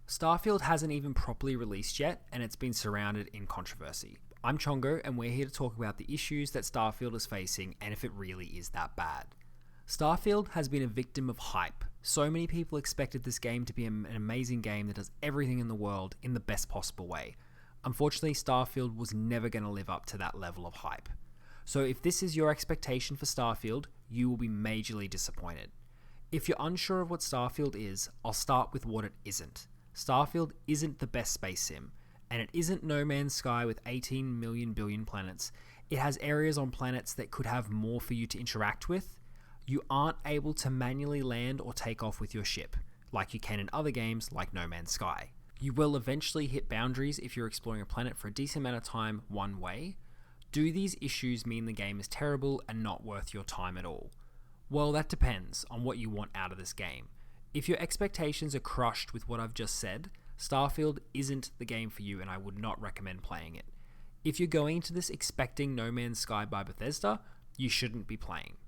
Starfield hasn't even properly released yet, and it's been surrounded in controversy. I'm Chongo, and we're here to talk about the issues that Starfield is facing and if it really is that bad. Starfield has been a victim of hype. So many people expected this game to be an amazing game that does everything in the world in the best possible way. Unfortunately, Starfield was never going to live up to that level of hype. So if this is your expectation for Starfield, you will be majorly disappointed. If you're unsure of what Starfield is, I'll start with what it isn't. Starfield isn't the best space sim, and it isn't No Man's Sky with 18 million billion planets. It has areas on planets that could have more for you to interact with. You aren't able to manually land or take off with your ship, like you can in other games like No Man's Sky. You will eventually hit boundaries if you're exploring a planet for a decent amount of time one way. Do these issues mean the game is terrible and not worth your time at all? Well, that depends on what you want out of this game. If your expectations are crushed with what I've just said, Starfield isn't the game for you and I would not recommend playing it. If you're going into this expecting No Man's Sky by Bethesda, you shouldn't be playing.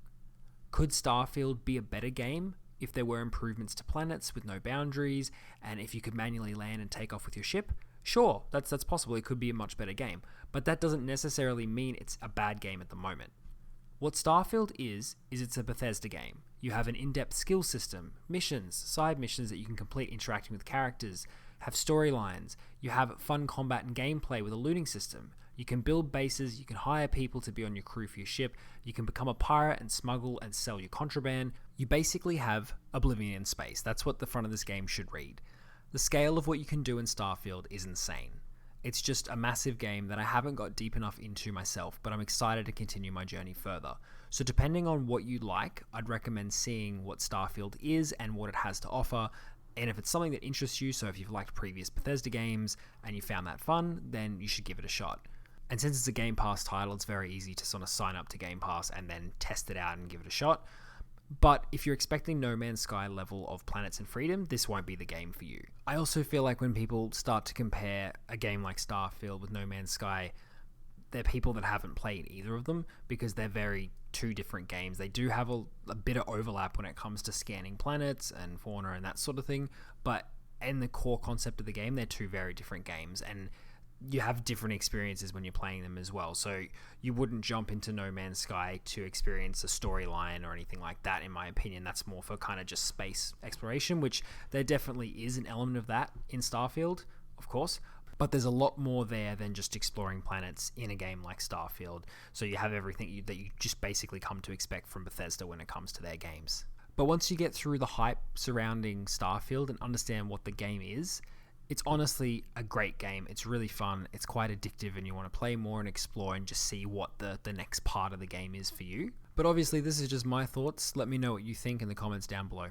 Could Starfield be a better game if there were improvements to planets with no boundaries and if you could manually land and take off with your ship? Sure, that's possible. It could be a much better game, but that doesn't necessarily mean it's a bad game at the moment. What Starfield is it's a Bethesda game. You have an in-depth skill system, missions, side missions that you can complete interacting with characters, have storylines, you have fun combat and gameplay with a looting system. You can build bases, you can hire people to be on your crew for your ship, you can become a pirate and smuggle and sell your contraband. You basically have Oblivion in space. That's what the front of this game should read. The scale of what you can do in Starfield is insane. It's just a massive game that I haven't got deep enough into myself, but I'm excited to continue my journey further. So depending on what you like, I'd recommend seeing what Starfield is and what it has to offer. And if it's something that interests you, so if you've liked previous Bethesda games and you found that fun, then you should give it a shot. And since it's a Game Pass title, it's very easy to sort of sign up to Game Pass and then test it out and give it a shot. But if you're expecting No Man's Sky level of planets and freedom, this won't be the game for you. I also feel like when people start to compare a game like Starfield with No Man's Sky, they're people that haven't played either of them because they're very two different games. They do have a bit of overlap when it comes to scanning planets and fauna and that sort of thing, but in the core concept of the game, they're two very different games, and you have different experiences when you're playing them as well. So you wouldn't jump into No Man's Sky to experience a storyline or anything like that. In my opinion, that's more for kind of just space exploration, which there definitely is an element of that in Starfield, of course. But there's a lot more there than just exploring planets in a game like Starfield. So you have everything that you just basically come to expect from Bethesda when it comes to their games. But once you get through the hype surrounding Starfield and understand what the game is, it's honestly a great game. It's really fun. It's quite addictive and you want to play more and explore and just see what the next part of the game is for you. But obviously this is just my thoughts. Let me know what you think in the comments down below.